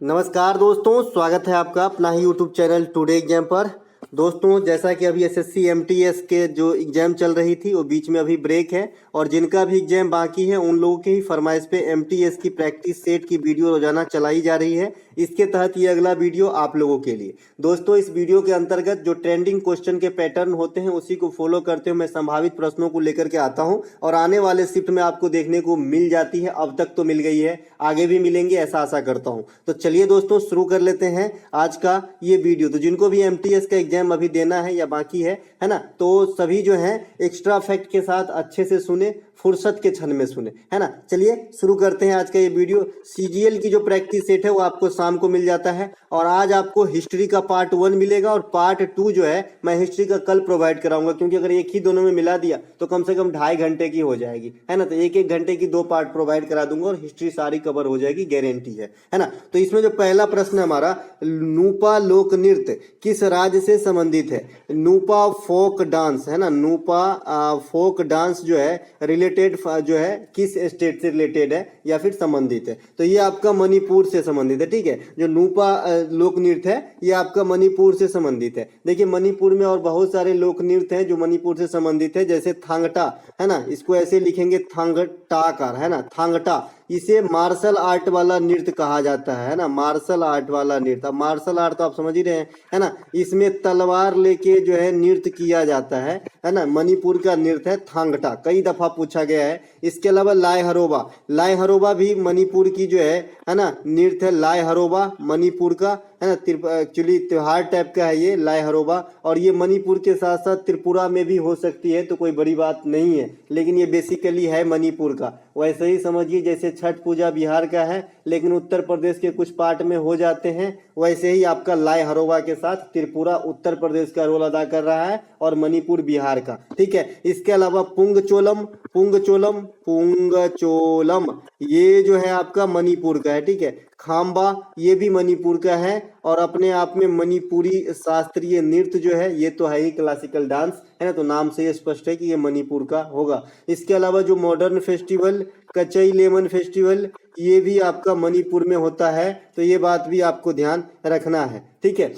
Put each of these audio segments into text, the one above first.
नमस्कार दोस्तों, स्वागत है आपका अपना ही यूट्यूब चैनल टुडे एग्जाम पर। दोस्तों, जैसा कि अभी एसएससी एमटीएस के जो एग्जाम चल रही थी वो बीच में अभी ब्रेक है और जिनका भी एग्जाम बाकी है उन लोगों के ही फरमाइश पे एमटीएस की प्रैक्टिस सेट की वीडियो रोजाना चलाई जा रही है। इसके तहत ये अगला वीडियो आप लोगों के लिए। दोस्तों, इस वीडियो के अंतर्गत जो ट्रेंडिंग क्वेश्चन के पैटर्न होते हैं उसी को फॉलो करते हुए मैं संभावित प्रश्नों को लेकर के आता हूं और आने वाले शिफ्ट में आपको देखने को मिल जाती है। अब तक तो मिल गई है, आगे भी मिलेंगे ऐसा आशा करता हूं। तो चलिए दोस्तों, शुरू कर लेते हैं आज का ये वीडियो। तो जिनको भी एमटीएस का एग्जाम अभी देना है या बाकी है ना, तो सभी जो है एक्स्ट्रा फैक्ट के साथ अच्छे से सुने, फुर्सत के क्षण में सुने, है ना। चलिए शुरू करते हैं आज का ये वीडियो। सीजीएल की जो प्रैक्टिस सेट है वो आपको शाम को मिल जाता है और आज आपको हिस्ट्री का पार्ट 1 मिलेगा और पार्ट 2 जो है मैं हिस्ट्री का कल प्रोवाइड कराऊंगा, क्योंकि अगर एक ही दोनों में मिला दिया तो कम से कम 2.5 घंटे की हो जाएगी, है ना। तो एक घंटे की 2 पार्ट प्रोवाइड करा दूंगा और हिस्ट्री सारी कवर हो जाएगी, गारंटी है ना। तो इसमें जो पहला प्रश्न हमारा, नूपा लोक नृत्य किस राज्य से संबंधित है? नूपा फोक डांस, है ना। नूपा फोक डांस जो है रिलेटेड जो है किस स्टेट से रिलेटेड है या फिर संबंधित है? तो ये आपका मणिपुर से संबंधित है, ठीक है। जो नूपा लोक नृत्य है ये आपका मणिपुर से संबंधित है। देखिए, मणिपुर में और बहुत सारे लोक नृत्य हैं जो मणिपुर से संबंधित है, जैसे थांगटा, है ना। इसको ऐसे लिखेंगे थांगटाकार, है ना, थांगटा। इसे मार्शल आर्ट वाला नृत्य कहा जाता है ना, मार्शल आर्ट वाला नृत्य। अब मार्शल आर्ट तो आप समझ ही रहे हैं, है ना। इसमें तलवार लेके जो है नृत्य किया जाता है ना। मणिपुर का नृत्य है थांगटा, कई दफा पूछा गया है। इसके अलावा लाय हरोबा, लाय हरोबा भी मणिपुर की जो है ना नृत्य है। लाय हरोबा मणिपुर का, है ना। एक्चुअली त्योहार टाइप का है ये लाय हरोबा, और ये मणिपुर के साथ साथ त्रिपुरा में भी हो सकती है, तो कोई बड़ी बात नहीं है, लेकिन ये बेसिकली है मणिपुर का। वैसे ही समझिए जैसे छठ पूजा बिहार का है लेकिन उत्तर प्रदेश के कुछ पार्ट में हो जाते हैं, वैसे ही आपका लाय हरोबा के साथ त्रिपुरा उत्तर प्रदेश का रोल अदा कर रहा है और मणिपुर बिहार का, ठीक है। इसके अलावा पुंगचोलम, पुंगचोलम, पुंगचोलम ये जो है आपका मणिपुर का है, ठीक है। खाम्बा ये भी मणिपुर का है और अपने आप में मणिपुरी शास्त्रीय नृत्य जो है ये तो है ही क्लासिकल डांस, है ना। तो नाम से ये स्पष्ट है कि ये मणिपुर का होगा। इसके अलावा जो मॉडर्न फेस्टिवल कचई लेमन फेस्टिवल ये भी आपका मणिपुर में होता है, तो ये बात भी आपको ध्यान रखना है, ठीक है।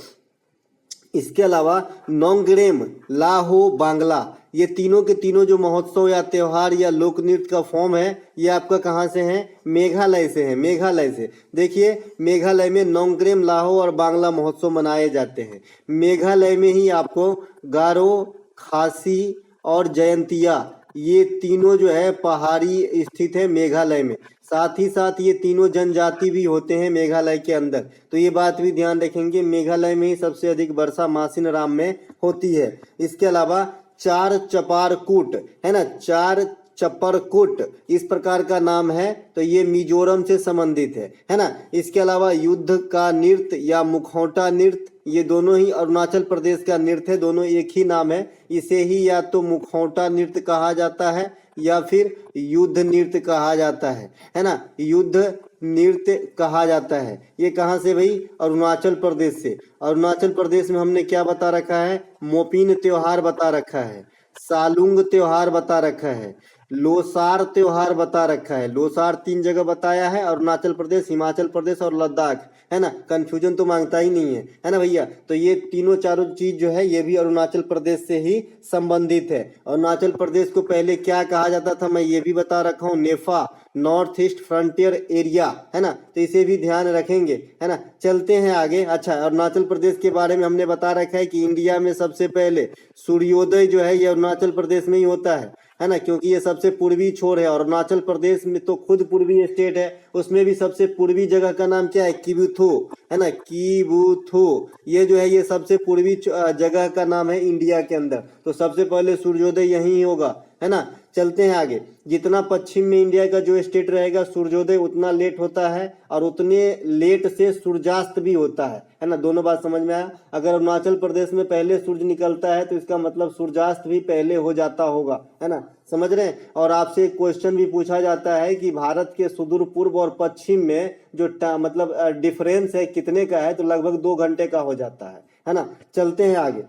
इसके अलावा नोंगरेम, लाहो, बांग्ला ये तीनों के तीनों जो महोत्सव या त्योहार या लोक नृत्य का फॉर्म है ये आपका कहाँ से है? मेघालय से है, मेघालय से। देखिए, मेघालय में नोंगरेम, लाहो और बांग्ला महोत्सव मनाए जाते हैं। मेघालय में ही आपको गारो, खासी और जयंतिया ये तीनों जो है पहाड़ी स्थित है मेघालय में। साथ ही साथ ये तीनों जनजाति भी होते हैं मेघालय के अंदर, तो ये बात भी ध्यान रखेंगे। मेघालय में ही सबसे अधिक वर्षा मासिनराम में होती है। इसके अलावा चार चपारकूट, है ना, चार चपरकुट इस प्रकार का नाम है, तो ये मिजोरम से संबंधित है ना। इसके अलावा युद्ध का नृत्य या मुखौटा नृत्य ये दोनों ही अरुणाचल प्रदेश का नृत्य है, दोनों एक ही नाम है। इसे ही या तो मुखौटा नृत्य कहा जाता है या फिर युद्ध नृत्य कहा जाता है ना। युद्ध नृत्य कहा जाता है। ये कहाँ से भाई? अरुणाचल प्रदेश से। अरुणाचल प्रदेश में हमने क्या बता रखा है? मोपीन त्योहार बता रखा है, सालुंग त्योहार बता रखा है, लोसार त्योहार बता रखा है। लोसार 3 जगह बताया है, अरुणाचल प्रदेश, हिमाचल प्रदेश और लद्दाख, है ना। कंफ्यूजन तो मांगता ही नहीं है ना भैया। तो ये तीनों चारों चीज जो है ये भी अरुणाचल प्रदेश से ही संबंधित है। अरुणाचल प्रदेश को पहले क्या कहा जाता था मैं ये भी बता रखा हूँ, नेफा, नॉर्थ ईस्ट फ्रंटियर एरिया, है ना। तो इसे भी ध्यान रखेंगे, है ना। चलते हैं आगे। अच्छा, अरुणाचल प्रदेश के बारे में हमने बता रखा है कि इंडिया में सबसे पहले सूर्योदय जो है ये अरुणाचल प्रदेश में ही होता है ना, क्योंकि ये सबसे पूर्वी छोर है। और अरुणाचल प्रदेश में तो खुद पूर्वी स्टेट है, उसमें भी सबसे पूर्वी जगह का नाम क्या है? किबुथु, है ना, किबुथु। ये जो है ये सबसे पूर्वी जगह का नाम है इंडिया के अंदर, तो सबसे पहले सूर्योदय यहीं होगा, है ना। चलते हैं आगे। जितना पश्चिम में इंडिया का जो स्टेट रहेगा सूर्योदय उतना लेट होता है और उतने लेट से सूर्यास्त भी होता है ना। दोनों बात समझ में आया? अगर अरुणाचल प्रदेश में पहले सूर्य निकलता है तो इसका मतलब सूर्यास्त भी पहले हो जाता होगा, है ना। समझ रहे हैं? और आपसे एक क्वेश्चन भी पूछा जाता है कि भारत के सुदूर पूर्व और पश्चिम में जो मतलब डिफरेंस है कितने का है, तो लगभग 2 घंटे का हो जाता है ना। चलते हैं आगे।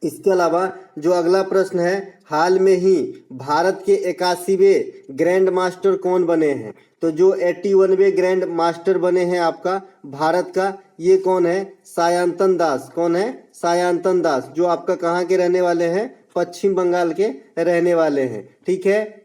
इसके अलावा जो अगला प्रश्न है, हाल में ही भारत के 81वें ग्रैंड मास्टर कौन बने हैं? तो जो 81वें ग्रैंड मास्टर बने हैं आपका भारत का, ये कौन है? सायंतन दास। कौन है? सायंतन दास, जो आपका कहाँ के रहने वाले हैं? पश्चिम बंगाल के रहने वाले हैं। ठीक है,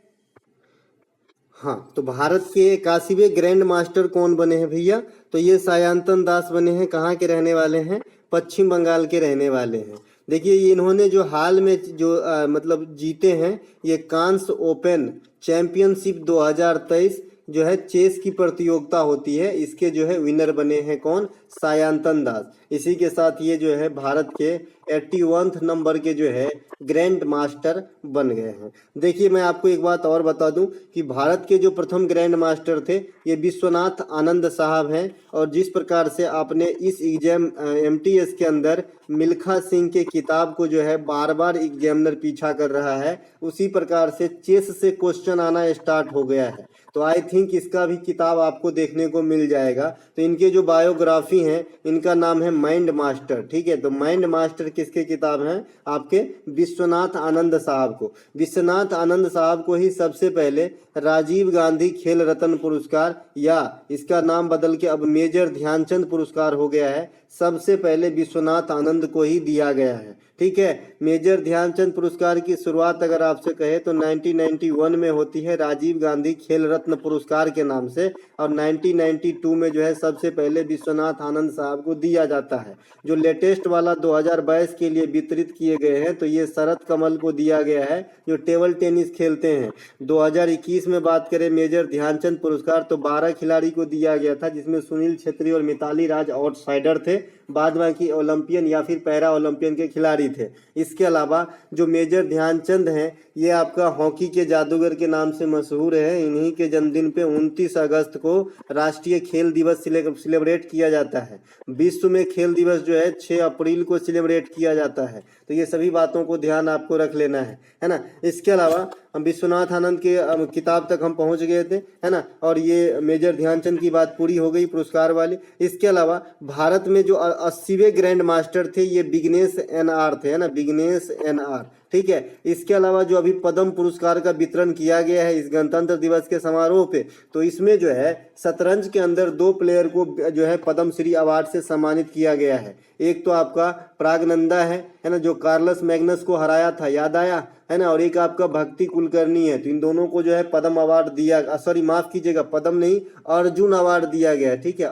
हाँ, तो भारत के 81वें ग्रैंड मास्टर कौन बने हैं भैया? तो ये सायंतन दास बने हैं। कहाँ के रहने वाले हैं? पश्चिम बंगाल के रहने वाले हैं। देखिए, ये इन्होंने जो हाल में जो मतलब जीते हैं, ये कांस ओपन चैंपियनशिप 2023 जो है चेस की प्रतियोगिता होती है, इसके जो है विनर बने हैं कौन? सायंतन दास। इसी के साथ ये जो है भारत के 81वें नंबर के जो है ग्रैंड मास्टर बन गए हैं। देखिए, मैं आपको एक बात और बता दूं कि भारत के जो प्रथम ग्रैंड मास्टर थे ये विश्वनाथ आनंद साहब हैं, और जिस प्रकार से आपने इस एग्जाम एमटीएस के अंदर मिल्खा सिंह के किताब को जो है बार बार एग्जामिनर पीछा कर रहा है, उसी प्रकार से चेस से क्वेश्चन आना स्टार्ट हो गया है। तो आई थिंक इसका भी किताब आपको देखने को मिल जाएगा। तो इनके जो बायोग्राफी हैं, इनका नाम है माइंड मास्टर। ठीक है, तो माइंड मास्टर किसके किताब हैं? आपके विश्वनाथ आनंद साहब को। विश्वनाथ आनंद साहब को ही सबसे पहले राजीव गांधी खेल रत्न पुरस्कार, या इसका नाम बदल के अब मेजर ध्यानचंद पुरस्कार हो गया है, सबसे पहले विश्वनाथ आनंद को ही दिया गया है। ठीक है, मेजर ध्यानचंद पुरस्कार की शुरुआत अगर आपसे कहे तो 1991 में होती है राजीव गांधी खेल रत्न पुरस्कार के नाम से, और 1992 में जो है सबसे पहले विश्वनाथ आनंद साहब को दिया जाता है। जो लेटेस्ट वाला 2022 के लिए वितरित किए गए हैं, तो ये शरद कमल को दिया गया है जो टेबल टेनिस खेलते हैं। 2021 में बात करें मेजर ध्यानचंद पुरस्कार, तो 12 खिलाड़ी को दिया गया था, जिसमें सुनील छेत्री और मिताली राज आउटसाइडर थे, बाद बाकी ओलंपियन या फिर पैरा ओलंपियन के खिलाड़ी थे। इसके अलावा जो मेजर ध्यानचंद हैं, ये आपका हॉकी के जादूगर के नाम से मशहूर है। इन्हीं के जन्मदिन पे 29 अगस्त को राष्ट्रीय खेल दिवस सेलिब्रेट किया जाता है। विश्व में खेल दिवस जो है 6 अप्रैल को सेलिब्रेट किया जाता है। तो ये सभी बातों को ध्यान आपको रख लेना है ना। इसके अलावा हम विश्वनाथ आनंद के किताब तक हम पहुंच गए थे, है ना, और ये मेजर ध्यानचंद की बात पूरी हो गई पुरस्कार वाली। इसके अलावा भारत में जो 80वें ग्रैंड मास्टर थे, ये विघ्नेश एनआर थे, है ना, विघ्नेश एनआर। ठीक है, इसके अलावा जो अभी पद्म पुरस्कार का वितरण किया गया है इस गणतंत्र दिवस के समारोह पे, तो इसमें जो है शतरंज के अंदर 2 प्लेयर को जो है पद्म श्री अवार्ड से सम्मानित किया गया है। एक तो आपका प्रागनंदा है ना, जो कार्लस मैग्नस को हराया था, याद आया, है ना, और एक आपका भक्ति कुलकर्णी है। तो इन दोनों को जो है पद्म अवार्ड दिया, सॉरी माफ कीजिएगा, पद्म नहीं, अर्जुन अवार्ड दिया गया है। ठीक है,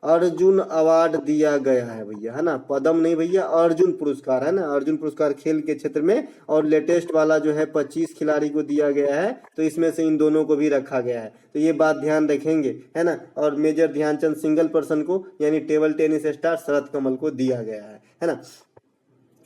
अर्जुन अवार्ड दिया गया है भैया, है ना, पद्म नहीं भैया, अर्जुन पुरस्कार, है ना, अर्जुन पुरस्कार खेल के क्षेत्र में। और लेटेस्ट वाला जो है 25 खिलाड़ी को दिया गया है, तो इसमें से इन दोनों को भी रखा गया है। तो ये बात ध्यान रखेंगे, है ना। और मेजर ध्यानचंद सिंगल पर्सन को यानी टेबल टेनिस स्टार शरद कमल को दिया गया है ना।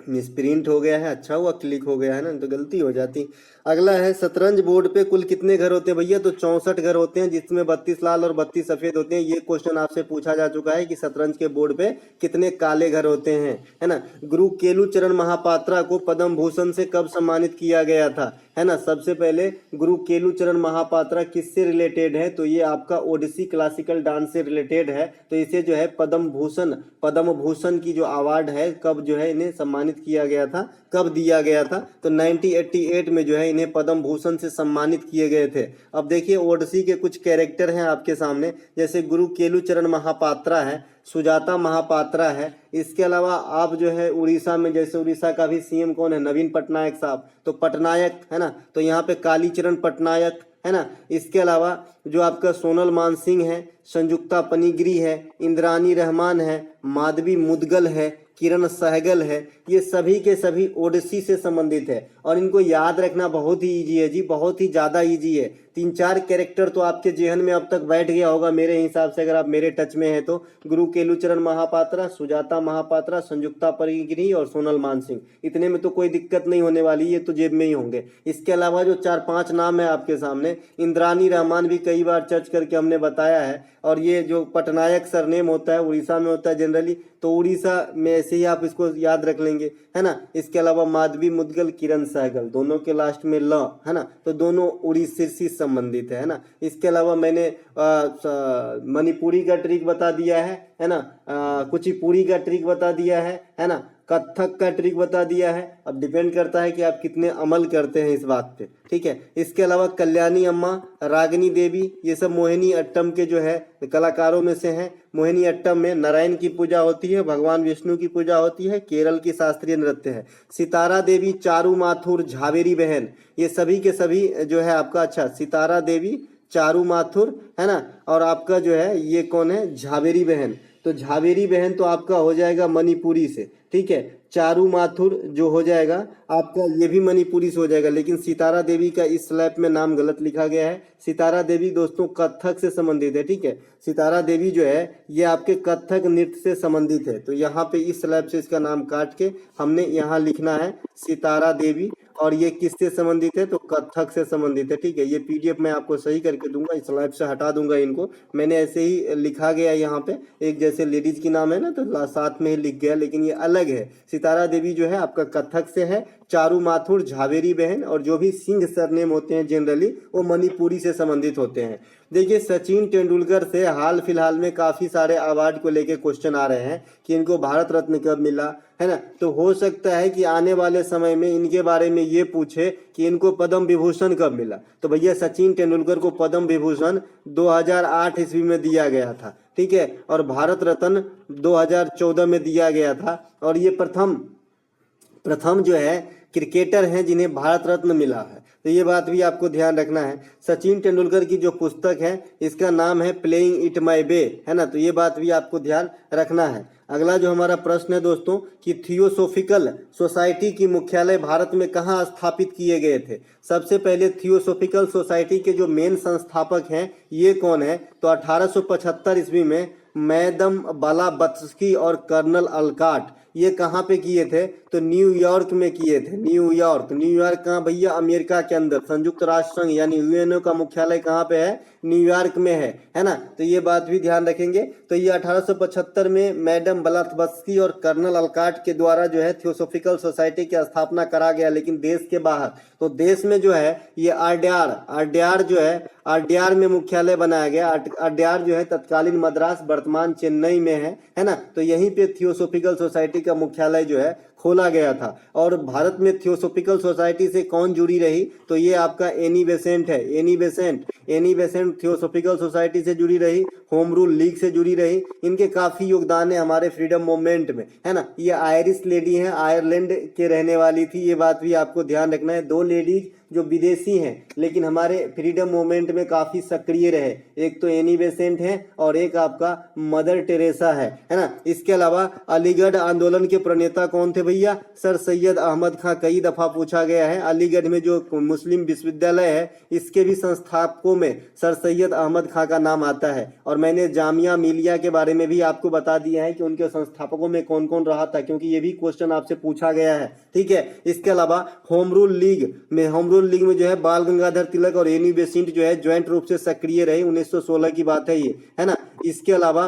मिसप्रिंट हो गया है, अच्छा हुआ क्लिक हो गया है ना, तो गलती हो जाती। अगला है, शतरंज बोर्ड पे कुल कितने घर होते हैं भैया? तो 64 घर होते हैं, जिसमें 32 लाल और 32 सफेद होते हैं। ये क्वेश्चन आपसे पूछा जा चुका है कि शतरंज के बोर्ड पे कितने काले घर होते हैं, है ना। गुरु केलुचरण महापात्रा को पद्म भूषण से कब सम्मानित किया गया था, है ना। सबसे पहले गुरु केलुचरण महापात्रा किससे रिलेटेड है? तो ये आपका ओडिसी क्लासिकल डांस से रिलेटेड है। तो इसे जो है पद्म भूषण की जो अवार्ड है, कब जो है इन्हें सम्मानित किया गया था, कब दिया गया था? तो 1988 में जो है इन्हें पद्म भूषण से सम्मानित किए गए थे। अब देखिए, ओडिसी के कुछ कैरेक्टर हैं आपके सामने, जैसे गुरु केलुचरण महापात्रा है, सुजाता महापात्रा है। इसके अलावा आप जो है उड़ीसा में, जैसे उड़ीसा का भी सीएम कौन है? नवीन पटनायक साहब, तो पटनायक, है ना, तो यहाँ पे कालीचरण पटनायक, है ना। इसके अलावा जो आपका सोनल मानसिंह है, संयुक्ता पनिगिरी है, इंद्रानी रहमान है, माधवी मुदगल है, किरण सहगल है, ये सभी के सभी ओडिसी से संबंधित है। और इनको याद रखना बहुत ही इजी है जी, बहुत ही ज़्यादा इजी है। 3-4 कैरेक्टर तो आपके जेहन में अब तक बैठ गया होगा मेरे हिसाब से, अगर आप मेरे टच में हैं तो। गुरु केलुचरण महापात्रा, सुजाता महापात्रा, संयुक्ता पनिगिरी और सोनल मानसिंह, इतने में तो कोई दिक्कत नहीं होने वाली, ये तो जेब में ही होंगे। इसके अलावा जो 4-5 नाम है आपके सामने, इंद्रानी रहमान भी कई बार चर्च करके हमने बताया है। और ये जो पटनायक सरनेम होता है उड़ीसा में होता है जनरली, तो उड़ीसा में ऐसे ही आप इसको याद रख लेंगे, है ना। इसके अलावा माधवी मुदगल, किरण सहगल, दोनों के लास्ट में ल, है ना, तो दोनों उड़ीसी से संबंधित है ना। इसके अलावा मैंने मणिपुरी का ट्रिक बता दिया है ना, कुचिपुड़ी का ट्रिक बता दिया है ना, कथक का ट्रिक बता दिया है। अब डिपेंड करता है कि आप कितने अमल करते हैं इस बात पे, ठीक है। इसके अलावा कल्याणी अम्मा, रागिनी देवी, ये सब मोहिनी अट्टम के जो है कलाकारों में से हैं। मोहिनी अट्टम में नारायण की पूजा होती है, भगवान विष्णु की पूजा होती है, केरल की शास्त्रीय नृत्य है। सितारा देवी, चारू माथुर, झावेरी बहन, ये सभी के सभी जो है आपका, अच्छा सितारा देवी, चारू माथुर है ना, और आपका जो है ये कौन है, झावेरी बहन। तो झावेरी बहन तो आपका हो जाएगा मणिपुरी से, ठीक है। चारू माथुर जो हो जाएगा आपका, ये भी मणिपुरी से हो जाएगा, लेकिन सितारा देवी का इस स्लैब में नाम गलत लिखा गया है। सितारा देवी दोस्तों कथक से संबंधित है, ठीक है। सितारा देवी जो है ये आपके कथक नृत्य से संबंधित है। तो यहाँ पे इस स्लैब से इसका नाम काट के हमने यहाँ लिखना है सितारा देवी, और ये किससे संबंधित है, तो कथक से संबंधित है, ठीक है। ये पीडीएफ मैं आपको सही करके दूंगा, इस स्लैब से हटा दूंगा इनको। मैंने ऐसे ही लिखा गया यहाँ पे, एक जैसे लेडीज की नाम है ना तो साथ में ही लिख गया, लेकिन ये अलग है। सितारा देवी जो है आपका कथक से है, चारू माथुर झावेरी बहन, और जो भी सिंह सरनेम होते हैं जनरली वो मणिपुरी से संबंधित होते हैं। देखिए सचिन तेंदुलकर से हाल फिलहाल में काफी सारे अवार्ड को लेके क्वेश्चन आ रहे हैं कि इनको भारत रत्न कब मिला, है ना। तो हो सकता है कि आने वाले समय में इनके बारे में ये पूछे कि इनको पद्म विभूषण कब मिला। तो भैया सचिन तेंदुलकर को पद्म विभूषण 2008 ईस्वी में दिया गया था, ठीक है, और भारत रत्न 2014 में दिया गया था। और ये प्रथम जो है क्रिकेटर हैं जिन्हें भारत रत्न मिला है। तो ये बात भी आपको ध्यान रखना है। सचिन तेंदुलकर की जो पुस्तक है इसका नाम है प्लेइंग इट माय वे, है ना, तो ये बात भी आपको ध्यान रखना है। अगला जो हमारा प्रश्न है दोस्तों कि थियोसोफिकल सोसाइटी की मुख्यालय भारत में कहाँ स्थापित किए गए थे। सबसे पहले थियोसोफिकल सोसाइटी के जो मेन संस्थापक हैं ये कौन है, तो 1875 ईस्वी में मैडम ब्लावत्स्की और कर्नल अलकाट, ये कहाँ पे किए थे, तो न्यूयॉर्क में किए थे। न्यूयॉर्क कहाँ भैया, अमेरिका के अंदर। संयुक्त राष्ट्र संघ यानी यूएनओ का मुख्यालय कहाँ पे है, न्यूयॉर्क में है ना। तो ये बात भी ध्यान रखेंगे। तो ये 1875 में मैडम ब्लावत्स्की और कर्नल अलकाट के द्वारा जो है थियोसोफिकल सोसाइटी की स्थापना करा गया, लेकिन देश के बाहर। तो देश में जो है ये अड्यार जो है, अड्यार में मुख्यालय बनाया गया। अड्यार जो है तत्कालीन मद्रास वर्तमान चेन्नई में है ना। तो यहीं पे थियोसोफिकल सोसाइटी का मुख्यालय जो है खोला गया था। और भारत में थियोसोफिकल सोसाइटी से कौन जुड़ी रही, तो ये आपका एनी बेसेंट है। एनी बेसेंट थियोसोफिकल सोसाइटी से जुड़ी रही, होम रूल लीग से जुड़ी रही। इनके काफी योगदान है हमारे फ्रीडम मूवमेंट में, है ना। ये आयरिश लेडी हैं, आयरलैंड के रहने वाली थी, ये बात भी आपको ध्यान रखना है। दो लेडीज जो विदेशी हैं लेकिन हमारे फ्रीडम मूवमेंट में काफी सक्रिय रहे, एक तो एनी बेसेंट है और एक आपका मदर टेरेसा है ना। इसके अलावा अलीगढ़ आंदोलन के प्रणेता कौन थे भैया, सर सैयद अहमद खां। कई दफा पूछा गया है। अलीगढ़ में जो मुस्लिम विश्वविद्यालय है इसके भी संस्थापकों में सर सैयद अहमद खां का नाम आता है। और मैंने जामिया मिलिया के बारे में भी आपको बता दिया है कि उनके संस्थापकों में कौन कौन रहा था, क्योंकि ये भी क्वेश्चन आपसे पूछा गया है, ठीक है। इसके अलावा होम रूल लीग में जो है बाल गंगाधर तिलक और एनी बेसेंट जो है ज्वाइंट रूप से सक्रिय रहे। 1916 की बात है ये, है ना। इसके अलावा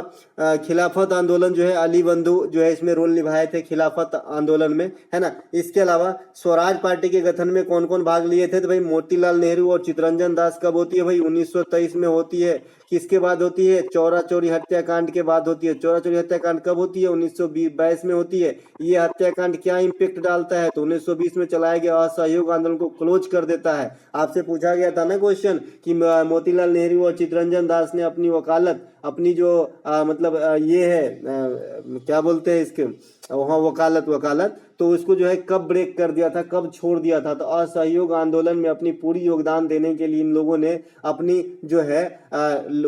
खिलाफत आंदोलन जो है अली बंधु जो है इसमें रोल निभाए थे खिलाफत आंदोलन में, है ना। इसके अलावा स्वराज पार्टी के गठन में कौन कौन भाग लिए थे, तो भाई मोतीलाल नेहरू और चित्तरंजन दास कब होती है भाई, 1923 में होती है। किसके बाद होती है, चौरा चौरी हत्याकांड के बाद होती है। चौरा चौरी हत्याकांड कब होती है, 1922 में होती है। ये हत्याकांड क्या इंपैक्ट डालता है, तो 1920 में चलाया गया असहयोग आंदोलन को क्लोज कर देता है। आपसे पूछा गया था ना क्वेश्चन कि मोतीलाल नेहरू और चित्तरंजन दास ने अपनी वकालत, अपनी जो ये है क्या बोलते हैं इसके, वहाँ वकालत तो उसको जो है कब ब्रेक कर दिया था, कब छोड़ दिया था, तो असहयोग आंदोलन में अपनी पूरी योगदान देने के लिए इन लोगों ने अपनी जो है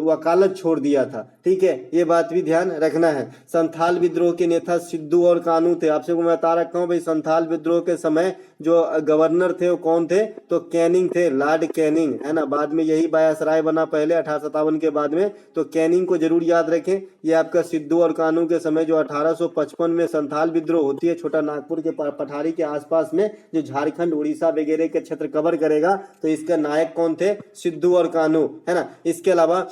वकालत छोड़ दिया था, ठीक है। ये बात भी ध्यान रखना है। संथाल विद्रोह के नेता सिद्धू और कानू थे। आपसे मैं बता रखा हूँ भाई, संथाल विद्रोह के समय जो गवर्नर थे वो कौन थे, तो कैनिंग थे, लॉर्ड कैनिंग, है ना। बाद में यही वायसराय बना पहले 1857 के बाद में, तो कैनिंग को जरूर याद रखें। ये आपका सिद्धू और कानू के समय जो 1855 में संथाल विद्रोह होती है छोटा नागपुर के पठारी के आसपास में, जो झारखंड उड़ीसा वगैरह के क्षेत्र कवर करेगा, तो इसका नायक कौन थे, सिद्धू और कानू, है ना। इसके अलावा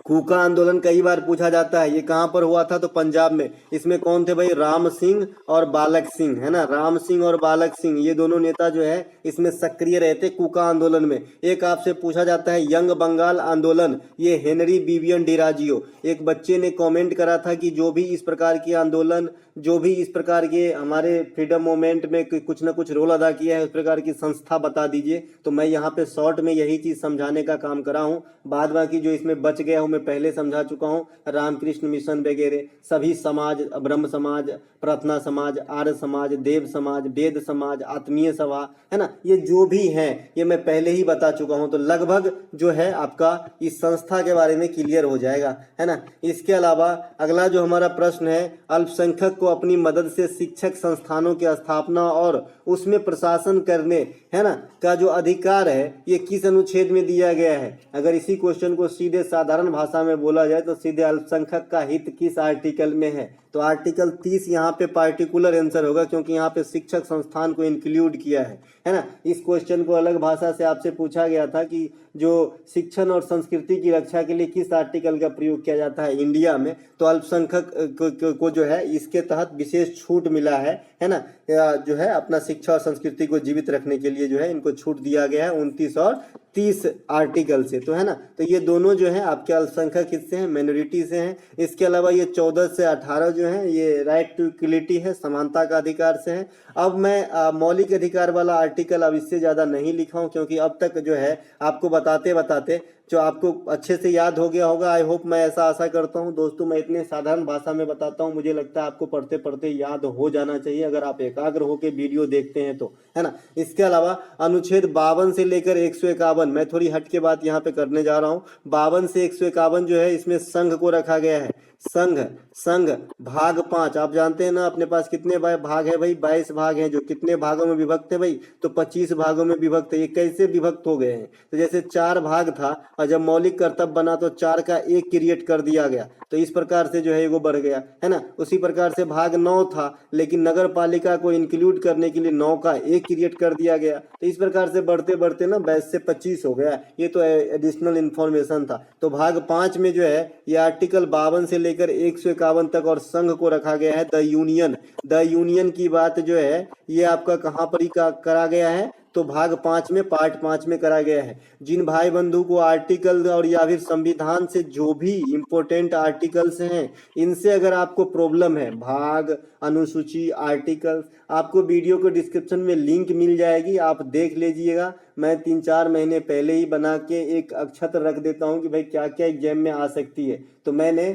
कूका आंदोलन कई बार पूछा जाता है, ये कहां पर हुआ था, तो पंजाब में। इसमें कौन थे भाई, राम सिंह और बालक सिंह, है ना। राम सिंह और बालक सिंह ये दोनों नेता जो है इसमें सक्रिय रहते कूका आंदोलन में। एक आपसे पूछा जाता है यंग बंगाल आंदोलन, ये हेनरी विवियन डिराजियो, एक बच्चे ने कमेंट करा था कि जो भी इस प्रकार की आंदोलन जो भी इस प्रकार के हमारे फ्रीडम मूवमेंट में कुछ ना कुछ रोल अदा किया है उस प्रकार की संस्था बता दीजिए। तो मैं यहाँ पे शॉर्ट में यही चीज़ समझाने का काम करा हूँ। बाद बाकी जो इसमें बच गया हूँ मैं पहले समझा चुका हूँ। रामकृष्ण मिशन वगैरह सभी समाज, ब्रह्म समाज, प्रार्थना समाज, आर्य समाज, देव समाज, वेद समाज, आत्मीय सभा, है ना, ये जो भी हैं ये मैं पहले ही बता चुका हूँ। तो लगभग जो है आपका इस संस्था के बारे में क्लियर हो जाएगा, है ना। इसके अलावा अगला जो हमारा प्रश्न है, अल्पसंख्यक को अपनी मदद से शिक्षक संस्थानों की स्थापना और उसमें प्रशासन करने, है ना, का जो अधिकार है ये किस अनुच्छेद में दिया गया है। अगर इसी क्वेश्चन को सीधे साधारण भाषा में बोला जाए तो सीधे अल्पसंख्यक का हित किस आर्टिकल में है, तो आर्टिकल 30 यहाँ पे पार्टिकुलर आंसर होगा, क्योंकि यहाँ पे शिक्षक संस्थान को इंक्लूड किया है ना। इस क्वेश्चन को अलग भाषा से आपसे पूछा गया था कि जो शिक्षण और संस्कृति की रक्षा के लिए किस आर्टिकल का प्रयोग किया जाता है इंडिया में, तो अल्पसंख्यक को जो है इसके तहत विशेष छूट मिला है ना। जो है अपना शिक्षा और संस्कृति को जीवित रखने के लिए जो है इनको छूट दिया गया है 29 और 30 आर्टिकल से, तो है ना। तो ये दोनों जो है आपके अल्पसंख्यक हिस्से हैं, माइनॉरिटी से हैं। इसके अलावा ये 14 से 18 जो है ये राइट टू इक्वलिटी है, समानता का अधिकार से है। अब मैं मौलिक अधिकार वाला आर्टिकल अब इससे ज़्यादा नहीं लिखा हूँ, क्योंकि अब तक जो है आपको बताते बताते जो आपको अच्छे से याद हो गया होगा। आई होप, मैं ऐसा आशा करता हूँ दोस्तों। मैं इतने साधारण भाषा में बताता हूँ, मुझे लगता है आपको पढ़ते पढ़ते याद हो जाना चाहिए अगर आप एकाग्र होकर वीडियो देखते हैं तो, है ना। इसके अलावा अनुच्छेद 52 से लेकर 151, मैं थोड़ी हट के बात यहाँ पे करने जा रहा हूँ। 52 से 151 जो है इसमें संघ को रखा गया है। संघ भाग 5, आप जानते हैं ना अपने पास कितने भाग है भाई, 22 भाग हैं, जो कितने भागों में विभक्त है भाई, तो 25 भागों में विभक्त है। ये कैसे विभक्त हो गए हैं, तो जैसे 4 भाग था और जब मौलिक कर्तव्य बना तो 4 का 1 क्रिएट कर दिया गया, तो इस प्रकार से जो है वो बढ़ गया, है ना। उसी प्रकार से भाग 9 था, लेकिन नगर पालिका को इंक्लूड करने के लिए 9 का 1 क्रिएट कर दिया गया, तो इस प्रकार से बढ़ते बढ़ते ना 22 से 25 हो गया। ये तो एडिशनल इंफॉर्मेशन था। तो भाग 5 में जो है ये आर्टिकल 52 से लेकर 151 तक और संघ को रखा गया है। द यूनियन की बात जो है ये आपका कहाँ पर ही करा गया है, तो भाग 5 में, पार्ट 5 में करा गया है। जिन भाई बंधु को आर्टिकल और या फिर संविधान से जो भी इंपॉर्टेंट आर्टिकल्स हैं इनसे अगर आपको प्रॉब्लम है, भाग, अनुसूची, आर्टिकल, आपको वीडियो के डिस्क्रिप्शन में लिंक मिल जाएगी, आप देख लीजिएगा। मैं 3-4 महीने पहले ही बना के एक अक्षत्र रख देता हूं कि भाई क्या क्या एग्जाम में आ सकती है। तो मैंने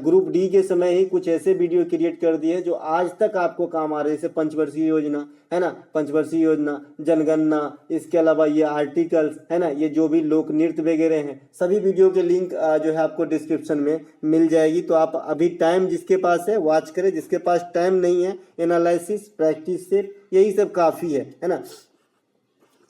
ग्रुप डी के समय ही कुछ ऐसे वीडियो क्रिएट कर दिए जो आज तक आपको काम आ रहे हैं, जैसे पंचवर्षीय योजना, है ना, पंचवर्षीय योजना, जनगणना, इसके अलावा ये आर्टिकल्स, है ना, ये जो भी लोक नृत्य वगैरह हैं, सभी वीडियो के लिंक जो है आपको डिस्क्रिप्शन में मिल जाएगी। तो आप अभी टाइम जिसके पास है वॉच करें, जिसके पास टाइम नहीं है एनालिसिस प्रैक्टिस से यही सब काफ़ी है ना।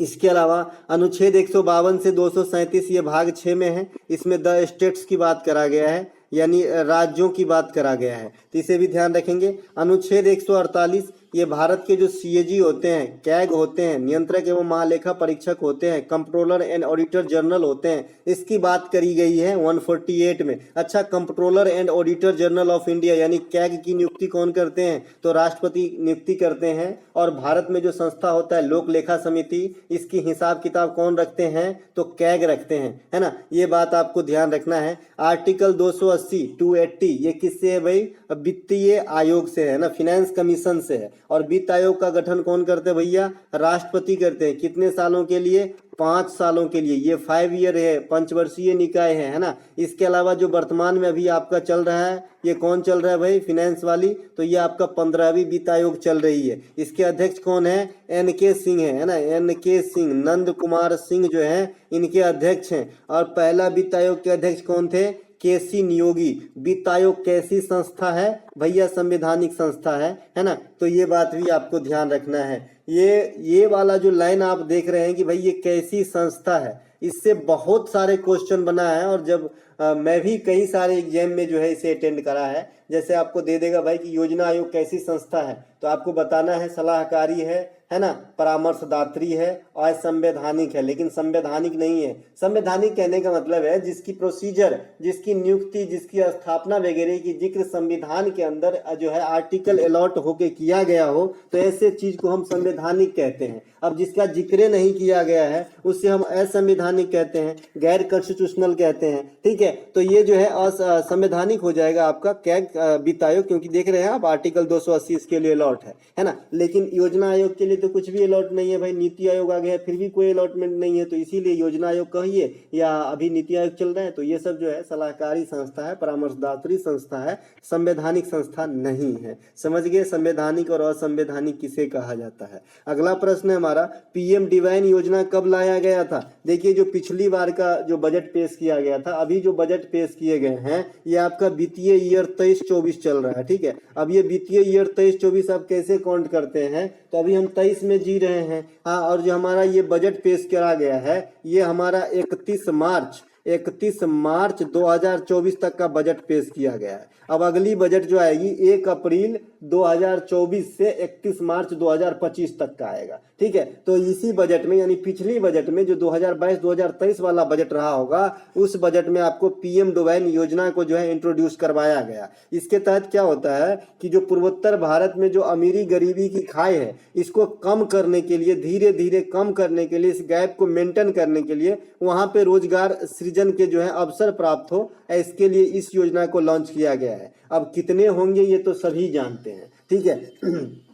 इसके अलावा अनुच्छेद 152 से 237 ये भाग 6 में है, इसमें द स्टेट्स की बात करा गया है, यानी राज्यों की बात करा गया है, तो इसे भी ध्यान रखेंगे। अनुच्छेद 148 ये भारत के जो सीएजी होते हैं, कैग होते हैं, नियंत्रक एवं महालेखा परीक्षक होते हैं, कंट्रोलर एंड ऑडिटर जनरल होते हैं, इसकी बात करी गई है 148 में। अच्छा, controller and auditor general of India यानी कैग की नियुक्ति कौन करते हैं, तो राष्ट्रपति नियुक्ति करते हैं। और भारत में जो संस्था होता है लोक लेखा समिति, इसकी हिसाब किताब कौन रखते हैं, तो कैग रखते हैं, है ना। ये बात आपको ध्यान रखना है। आर्टिकल 280 ये किससे है भाई, वित्तीय आयोग से है ना, फाइनेंस कमीशन से है। और वित्त आयोग का गठन कौन करते हैं भैया, राष्ट्रपति करते हैं। कितने सालों के लिए, 5 सालों के लिए। ये 5 ईयर है, पंचवर्षीय निकाय है ना। इसके अलावा जो वर्तमान में अभी आपका चल रहा है, ये कौन चल रहा है भाई, फाइनेंस वाली, तो ये आपका 15वीं वित्त आयोग चल रही है। इसके अध्यक्ष कौन है, NK सिंह है ना, NK सिंह, नंद कुमार सिंह जो है इनके अध्यक्ष हैं। और पहला वित्त आयोग के अध्यक्ष कौन थे, केसी नियोगी। वित्त आयोग कैसी संस्था है भैया, संवैधानिक संस्था है ना। तो ये बात भी आपको ध्यान रखना है। ये वाला जो लाइन आप देख रहे हैं कि भाई ये कैसी संस्था है, इससे बहुत सारे क्वेश्चन बना है। और जब मैं भी कई सारे एग्जाम में जो है इसे अटेंड करा है, जैसे आपको दे देगा भाई कि योजना आयोग कैसी संस्था है, तो आपको बताना है सलाहकारी है, है ना, परामर्शदात्री है, असंवैधानिक है, लेकिन संवैधानिक नहीं है। संवैधानिक कहने का मतलब है जिसकी प्रोसीजर, जिसकी नियुक्ति, जिसकी स्थापना वगैरह की जिक्र संविधान के अंदर जो है आर्टिकल अलॉट होके किया गया हो, तो ऐसे चीज को हम संवैधानिक कहते हैं। अब जिसका जिक्र नहीं किया गया है उससे हम असंवैधानिक कहते हैं, गैर कॉन्स्टिट्यूशनल कहते हैं। ठीक है, तो ये जो है असंवैधानिक हो जाएगा आपका कैग वित्त आयोग, क्योंकि देख रहे हैं आप आर्टिकल 280 इसके लिए अलॉट है ना। लेकिन योजना आयोग के लिए तो कुछ भी अलॉट नहीं है भाई, नीति आयोग आ गया फिर भी कोई अलॉटमेंट नहीं है, तो इसीलिए योजना आयोग कहिए या अभी नीति आयोग चल रहा है। तो ये सब जो है सलाहकारी संस्था है, परामर्शदात्री संस्था है, संवैधानिक संस्था नहीं है। समझ गए संवैधानिक और असंवैधानिक किसे कहा जाता है। अगला प्रश्न है हमारा, पीएम डिवाइन योजना कब लाया गया था। देखिए जो पिछली बार का जो बजट पेश किया गया था, अभी जो बजट पेश किए गए हैं ये आपका वित्तीय ईयर 23-24 चल रहा है। ठीक है, अब ये वित्तीय ईयर 23-24 आप कैसे काउंट करते हैं, तो अभी हम 23 में जी रहे हैं। हाँ, और जो हमारा ये बजट पेश करा गया है ये हमारा 31 मार्च 2024 तक का बजट पेश किया गया है। अब अगली बजट जो आएगी 1 अप्रैल 2024 से 31 मार्च 2025 तक का आएगा। ठीक है, तो इसी बजट में यानी पिछली बजट में जो 2022-2023 वाला बजट रहा होगा, उस बजट में आपको पीएम डिवाइन योजना को जो है इंट्रोड्यूस करवाया गया। इसके तहत क्या होता है कि जो पूर्वोत्तर भारत में जो अमीरी गरीबी की खाई है, इसको कम करने के लिए, धीरे धीरे कम करने के लिए, इस गैप को मेंटेन करने के लिए वहां पे रोजगार सृजन के जो है अवसर प्राप्त हो, इसके लिए इस योजना को लॉन्च किया गया है। अब कितने होंगे ये तो सभी जानते हैं। ठीक है,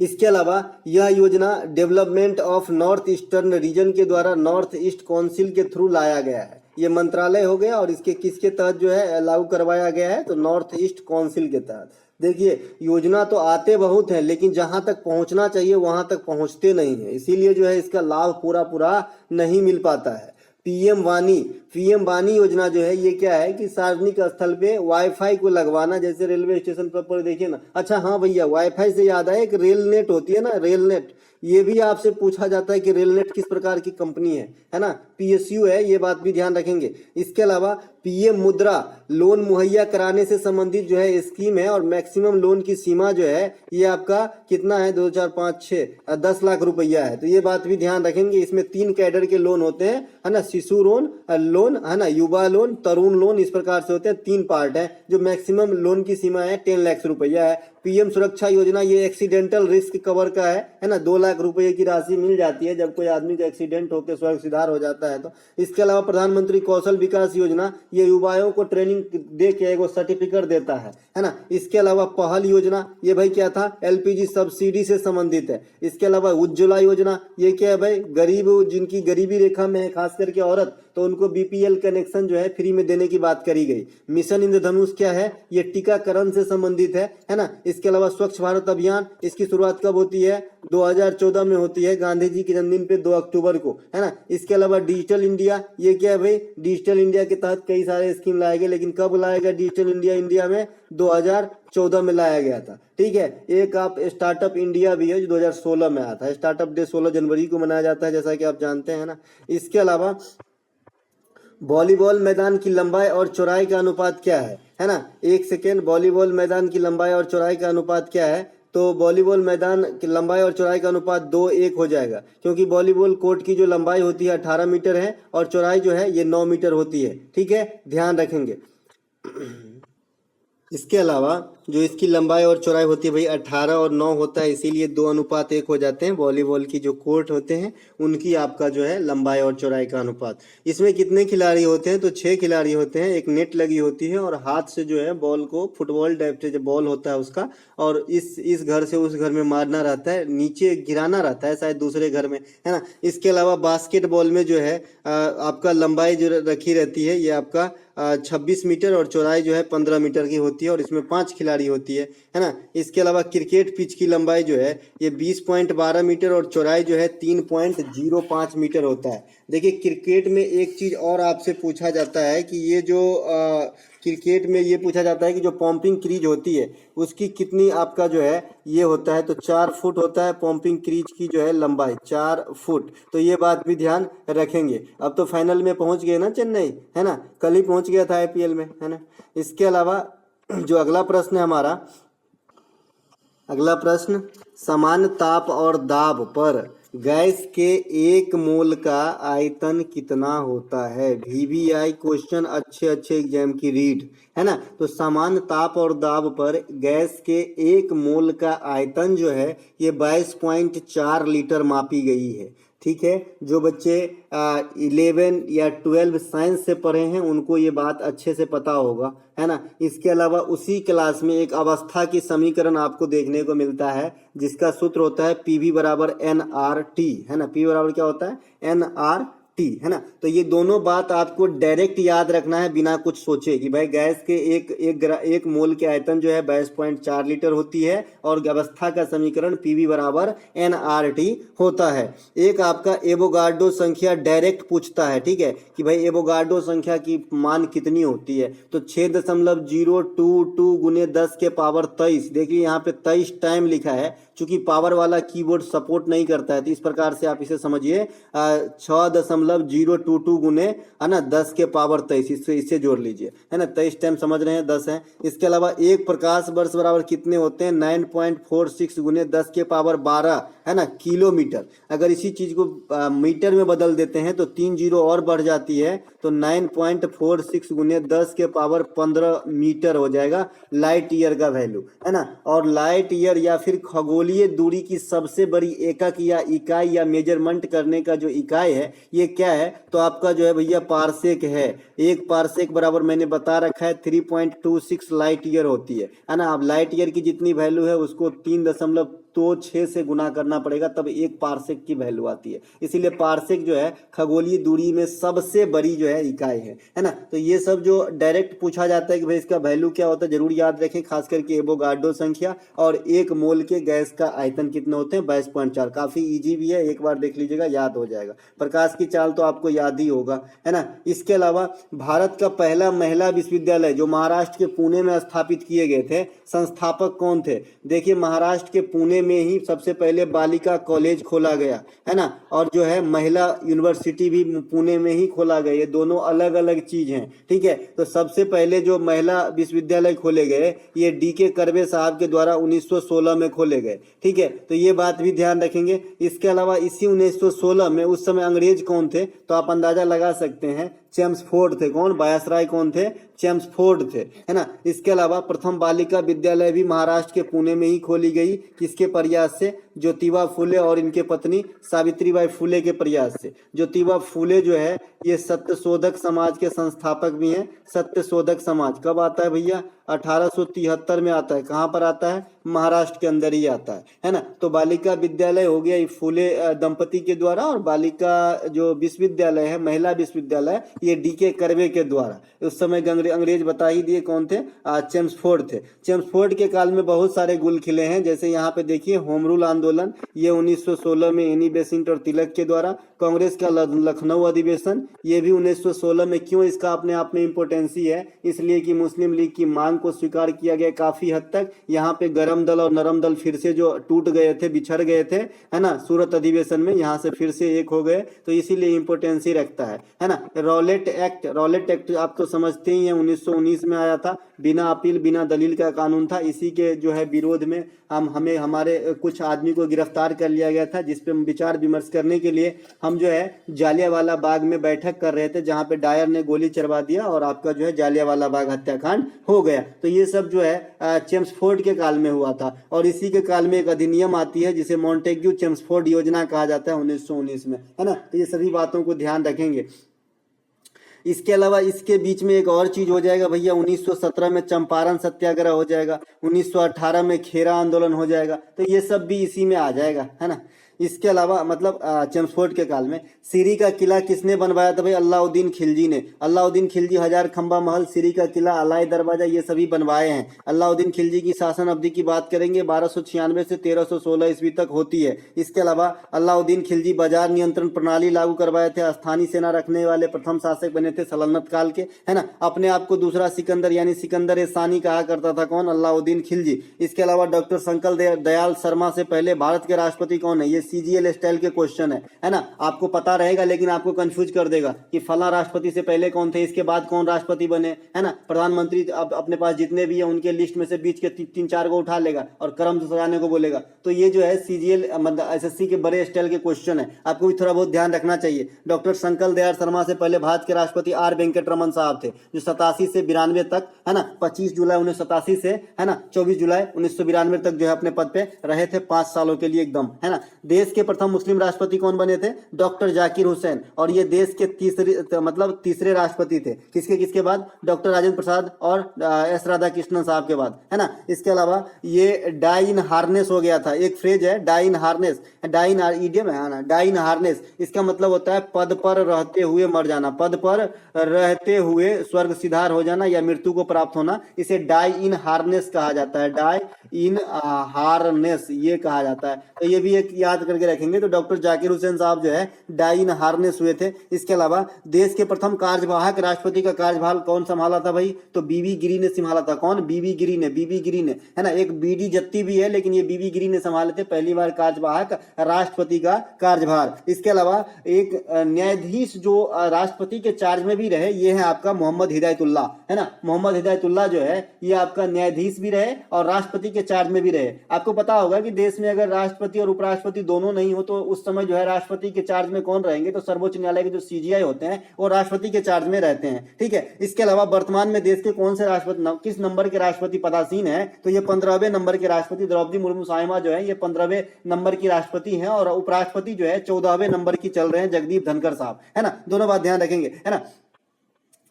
इसके अलावा यह योजना development of north eastern region के द्वारा नॉर्थ ईस्ट काउंसिल के थ्रू लाया गया है। ये मंत्रालय हो गया और इसके किसके तहत जो है लागू करवाया गया है, तो नॉर्थ ईस्ट काउंसिल के तहत। देखिए योजना तो आते बहुत हैं, लेकिन जहां तक पहुंचना चाहिए वहां तक पहुंचते नहीं है, इसीलिए जो है इसका लाभ पूरा नहीं मिल पाता है। पीएम वाणी योजना जो है ये क्या है कि सार्वजनिक स्थल पे वाईफाई को लगवाना, जैसे रेलवे स्टेशन पर देखिए ना। अच्छा हाँ भैया, वाईफाई से याद आया, एक रेल नेट होती है ना, रेल नेट, ये भी आपसे पूछा जाता है कि रेल नेट किस प्रकार की कंपनी है ना, पीएसयू है, ये बात भी ध्यान रखेंगे। इसके अलावा पीएम मुद्रा लोन मुहैया कराने से संबंधित जो है स्कीम है, और मैक्सिमम लोन की सीमा जो है ये आपका कितना है, 2 4 5 6 10 लाख रुपया है। तो ये बात भी ध्यान रखेंगे। इसमें 3 कैडर के लोन होते हैं, है ना, शिशु लोन है ना, युवा लोन, तरुण लोन, इस प्रकार से होते हैं। 3 पार्ट है। जो मैक्सिमम लोन की सीमा है 10 लाख रुपया है। पीएम सुरक्षा योजना ये एक्सीडेंटल रिस्क कवर का है ना, 2 लाख रुपए की राशि मिल जाती है जब कोई आदमी का एक्सीडेंट होकर स्वर्ग सिधार हो जाता है तो। इसके अलावा प्रधानमंत्री कौशल विकास योजना ये युवाओं को ट्रेनिंग दे के एक सर्टिफिकेट देता है ना। इसके अलावा पहल योजना ये भाई क्या था, एलपीजी सब्सिडी से संबंधित है। इसके अलावा उज्ज्वला योजना ये क्या है भाई, गरीब जिनकी गरीबी रेखा में है, खास करके औरत, तो उनको बीपीएल कनेक्शन जो है फ्री में देने की बात करी गई। मिशन इंद्रधनुष क्या है, ये टीकाकरण से संबंधित है ना। इसके अलावा स्वच्छ भारत अभियान, इसकी शुरुआत कब होती है, 2014 में होती है, गांधी जी के जन्मदिन पे 2 अक्टूबर को, है ना। इसके अलावा डिजिटल इंडिया ये क्या है भाई, डिजिटल इंडिया के तहत कई सारे स्कीम लाए गए, लेकिन कब लाया गया डिजिटल इंडिया में, 2014 में लाया गया था। ठीक है, एक आप स्टार्टअप इंडिया भी है जो 2016 में आया था। स्टार्टअप डे 16 जनवरी को मनाया जाता है, जैसा कि आप जानते हैं ना। इसके अलावा वॉलीबॉल मैदान की लंबाई और चौड़ाई का अनुपात क्या है ना। 1 सेकेंड, वॉलीबॉल मैदान की लंबाई और चौड़ाई का अनुपात क्या है, तो वॉलीबॉल मैदान की लंबाई और चौड़ाई का अनुपात 2:1 हो जाएगा, क्योंकि वॉलीबॉल कोर्ट की जो लंबाई होती है 18 मीटर है और चौड़ाई जो है ये 9 मीटर होती है। ठीक है, ध्यान रखेंगे। इसके अलावा जो इसकी लंबाई और चौड़ाई होती है भाई 18 और 9 होता है, इसीलिए 2:1 हो जाते हैं। वॉलीबॉल की जो कोर्ट होते हैं उनकी आपका जो है लंबाई और चौड़ाई का अनुपात। इसमें कितने खिलाड़ी होते हैं, तो 6 खिलाड़ी होते हैं। एक नेट लगी होती है और हाथ से जो है बॉल को, फुटबॉल टाइप से जो बॉल होता है उसका, और इस घर से उस घर में मारना रहता है, नीचे गिराना रहता है शायद दूसरे घर में, है ना। इसके अलावा बास्केटबॉल में जो है आपका लंबाई जो रखी रहती है ये आपका 26 मीटर और चौड़ाई जो है 15 मीटर की होती है, और इसमें 5 खिलाड़ी होती है ना। इसके अलावा क्रिकेट पिच की लंबाई जो है ये 20.12 मीटर और चौड़ाई जो है 3.05 मीटर होता है। देखिए क्रिकेट में एक चीज और आपसे पूछा जाता है कि ये जो क्रिकेट में ये पूछा जाता है कि जो पंपिंग क्रीज होती है उसकी कितनी आपका जो है ये होता है, तो 4 फुट होता है पंपिंग क्रीज की जो है लंबाई, 4 फुट। तो ये बात भी ध्यान रखेंगे। अब तो फाइनल में पहुंच गए ना चेन्नई, है ना, कल ही पहुंच गया था आईपीएल में, है ना। इसके अलावा जो अगला प्रश्न है हमारा, अगला प्रश्न, समान ताप और दाब पर गैस के एक मोल का आयतन कितना होता है? VVI क्वेश्चन अच्छे अच्छे एग्जाम की रीड, है ना। तो समान ताप और दाब पर गैस के एक मोल का आयतन जो है ये 22.4 लीटर मापी गई है। ठीक है, जो बच्चे 11 या 12 साइंस से पढ़े हैं उनको ये बात अच्छे से पता होगा, है ना। इसके अलावा उसी क्लास में एक अवस्था की समीकरण आपको देखने को मिलता है जिसका सूत्र होता है PV बराबर nRT, है ना। P बराबर क्या होता है? nRT, है ना। तो ये दोनों बात आपको डायरेक्ट याद रखना है बिना कुछ सोचे कि भाई गैस के एक मोल के आयतन जो है 22.4 लीटर होती है और अवस्था का समीकरण PV बराबर nRT होता है। एक आपका एवोगाड्रो संख्या डायरेक्ट पूछता है, ठीक है, कि भाई एवोगाड्रो संख्या की मान कितनी होती है? तो 6.022 गुने 10 के पावर 23, देखिए यहाँ पे 23 टाइम लिखा है, चूंकि पावर वाला कीबोर्ड सपोर्ट नहीं करता है तो इस प्रकार से आप इसे समझिए 6.022 गुने, है ना, 10 के पावर 23, इससे जोड़ लीजिए, है ना। 23 टाइम समझ रहे हैं 10 है। इसके अलावा एक प्रकाश वर्ष बराबर कितने होते हैं? 9.46 गुने 10 के पावर 12, है ना, किलोमीटर। अगर इसी चीज को मीटर में बदल देते हैं तो 3 जीरो और बढ़ जाती है, तो 9.46 गुने 10 के पावर 15 मीटर हो जाएगा लाइट ईयर का वैल्यू, है ना। और लाइट ईयर या फिर खगोलीय दूरी की सबसे बड़ी एकक या इकाई या मेजरमेंट करने का जो इकाई है ये क्या है? तो आपका जो है भैया पारसेक है। एक पारसेक बराबर मैंने बता रखा है 3.26 लाइट ईयर होती है ना। अब लाइट ईयर की जितनी वैल्यू है उसको 3.26 से गुना करना पड़ेगा तब एक पारसेक की वैल्यू आती है। इसीलिए पारसेक जो है खगोलीय दूरी में सबसे बड़ी जो है इकाई है ना। तो ये सब जो डायरेक्ट पूछा जाता है कि भाई इसका वैल्यू क्या होता है जरूर याद रखें, खास करके एवोगाड्रो संख्या और एक मोल के गैस का आयतन कितने होते हैं? 22.4। काफी इजी भी है, एक बार देख लीजिएगा याद हो जाएगा। प्रकाश की चाल तो आपको याद ही होगा, है ना। इसके अलावा भारत का पहला महिला विश्वविद्यालय जो महाराष्ट्र के पुणे में स्थापित किए गए थे, संस्थापक कौन थे? देखिए महाराष्ट्र के पुणे में ही सबसे पहले बालिका कॉलेज खोला गया, है ना, और जो है महिला यूनिवर्सिटी भी पुणे में ही खोला गया। ये दोनों अलग अलग चीज हैं, ठीक है। तो सबसे पहले जो महिला विश्वविद्यालय खोले गए ये DK कर्वे साहब के द्वारा 1916 में खोले गए, ठीक है। तो ये बात भी ध्यान रखेंगे। इसके अलावा इसी 1916 में उस समय अंग्रेज कौन थे? तो आप अंदाजा लगा सकते हैं, चेम्सफोर्ड थे। कौन? वायसराय कौन थे? चेम्सफोर्ड थे, है ना। इसके अलावा प्रथम बालिका विद्यालय भी महाराष्ट्र के पुणे में ही खोली गई, किसके प्रयास से? ज्योतिबा फुले और इनके पत्नी सावित्रीबाई फुले के प्रयास से। ज्योतिबा फुले जो है ये सत्यशोधक समाज के संस्थापक भी हैं। सत्यशोधक समाज कब आता है भैया? 1873 में आता है। कहाँ पर आता है? महाराष्ट्र के अंदर ही आता है ना। तो बालिका विद्यालय हो गया फुले दंपति के द्वारा, और बालिका जो विश्वविद्यालय है महिला विश्वविद्यालय ये DK कर्वे के द्वारा। उस समय अंग्रेज बता ही दिए कौन थे? चेम्सफोर्ड थे। चेम्सफोर्ड के काल में बहुत सारे गुल खिले हैं, जैसे यहाँ पे देखिए होम रूल आंदोलन, ये 1916 में एनी बेसेंट और तिलक के द्वारा। कांग्रेस का लखनऊ अधिवेशन, ये भी 1916 में। क्यों? इसका अपने आप में इम्पोर्टेंसी है, इसलिए कि मुस्लिम लीग की मांग को स्वीकार किया गया काफी हद तक। यहाँ पे गरम दल और नरम दल फिर से जो टूट गए थे, बिछड़ गए थे, है ना, सूरत अधिवेशन में यहाँ से फिर से एक हो गए, तो इसीलिए इम्पोर्टेंसी रखता है ना। रॉलेट एक्ट आप तो समझते ही हैं 1919 में आया था, बिना अपील बिना दलील का कानून था। इसी के जो है विरोध में हमारे कुछ आदमी को गिरफ्तार कर लिया गया था, जिसपे विचार विमर्श करने के लिए हम जो है जालियांवाला बाग में बैठक कर रहे थे, जहां पे डायर ने गोली चलवा दिया और आपका जो है जालियांवाला बाग हत्याकांड हो गया। तो ये सब जो है चेम्सफोर्ड के काल में हुआ था। और इसी के काल में एक अधिनियम आती है जिसे मॉन्टेग्यू चेम्सफोर्ड योजना कहा जाता है 1919 में, है ना। तो ये सभी बातों को ध्यान रखेंगे। इसके अलावा इसके बीच में एक और चीज हो जाएगा भैया, 1917 में चंपारण सत्याग्रह हो जाएगा, 1918 में खेरा आंदोलन हो जाएगा, तो ये सब भी इसी में आ जाएगा, है ना। इसके अलावा मतलब चेम्सफोर्ड के काल में सीरी का किला किसने बनवाया था भाई? अलाउद्दीन खिलजी ने। अलाउद्दीन खिलजी 1000 खंबा महल, सीरी का किला, अलाई दरवाजा ये सभी बनवाए हैं। अलाउद्दीन खिलजी की शासन अवधि की बात करेंगे 1296 से 1316 ईस्वी तक होती है। इसके अलावा अलाउद्दीन खिलजी बाजार नियंत्रण प्रणाली लागू करवाए थे, स्थानीय सेना रखने वाले प्रथम शासक बने थे सल्तनत काल के, है ना। अपने आप को दूसरा सिकंदर यानी सिकंदर ए सानी कहा करता था। कौन? अलाउद्दीन खिलजी। इसके अलावा डॉक्टर शंकर दयाल शर्मा से पहले भारत के राष्ट्रपति कौन है? ये CGL स्टाइल के क्वेश्चन है ना। आपको पता रहेगा लेकिन आपको कंफ्यूज कर देगा कि फला राष्ट्रपति से पहले कौन थे, इसके बाद कौन राष्ट्रपति बने, है ना। प्रधानमंत्री अब अपने पास जितने भी है उनके लिस्ट में से बीच के 3-4 को उठा लेगा और क्रम से सजाने को बोलेगा। तो ये जो है CGL मतलब SSC के बड़े स्टाइल के क्वेश्चन है, आपको भी थोड़ा बहुत ध्यान रखना चाहिए। डॉक्टर शंकर दयाल शर्मा से पहले भारत के राष्ट्रपति R वेंकटरमन साहब थे, जो 87 से 92 तक, है ना, 25 जुलाई 1987 से, है ना, 24 जुलाई 1992 तक जो है अपने पद पे रहे थे 5 सालों के लिए एकदम, है ना। देश के प्रथम मुस्लिम राष्ट्रपति कौन बने थे? डॉक्टर जाकिर हुसैन, और ये देश के तीसरे राष्ट्रपति थे। किसके बाद? डॉक्टर राजेंद्र प्रसाद और S राधाकृष्णन साहब के बाद, है ना। इसके अलावा ये डाई इन हार्नेस हो गया था, एक फ्रेज है डाई इन हार्नेस, डाई इन इडियम है ना, डाई इन हार्नेस, इसका मतलब होता है पद पर रहते हुए मर जाना, पद पर रहते हुए स्वर्ग सिधार हो जाना या मृत्यु को प्राप्त होना, इसे डाई इन हार्नेस कहा जाता है, डाई इन हार्नेस ये कहा जाता है। तो ये भी एक याद करके रखेंगे। तो डॉक्टर जाकिर हुसैन साहब जो है डाई इन हार्नेस हुए थे। इसके अलावा देश के प्रथम कार्यवाहक राष्ट्रपति का कार्यभार कौन संभाला था भाई? तो बीबी गिरी ने संभाला था। कौन? बीबी गिरी ने, है ना। एक बीडी जत्ती भी है लेकिन ये बीबी गिरी ने संभाले थे पहली बार कार्यवाहक राष्ट्रपति का कार्यभार। इसके अलावा एक न्यायाधीश जो राष्ट्रपति के चार्ज में भी रहे, ये है आपका मोहम्मद हिदायतुल्लाह, है ना। मोहम्मद हिदायतुल्लाह जो है ये आपका न्यायाधीश भी रहे और राष्ट्रपति के चार्ज में भी रहे। आपको पता होगा कि देश में अगर राष्ट्रपति और उपराष्ट्रपति दोनों नहीं हो तो उस समय जो है राष्ट्रपति के चार्ज में कौन रहेंगे? तो सर्वोच्च न्यायालय के जो CGI होते हैं वो राष्ट्रपति के चार्ज में रहते हैं, ठीक है। इसके अलावा वर्तमान में देश के कौन से राष्ट्रपति किस नंबर के राष्ट्रपति पदासीन है? तो ये 15वें नंबर के राष्ट्रपति द्रौपदी मुर्मू साहिबा जो है ये 15वें नंबर की राष्ट्रपति हैं और उपराष्ट्रपति जो है 14वें नंबर की चल रहे हैं, जगदीप धनखड़ साहब, है ना। दोनों बात ध्यान रखेंगे, है ना।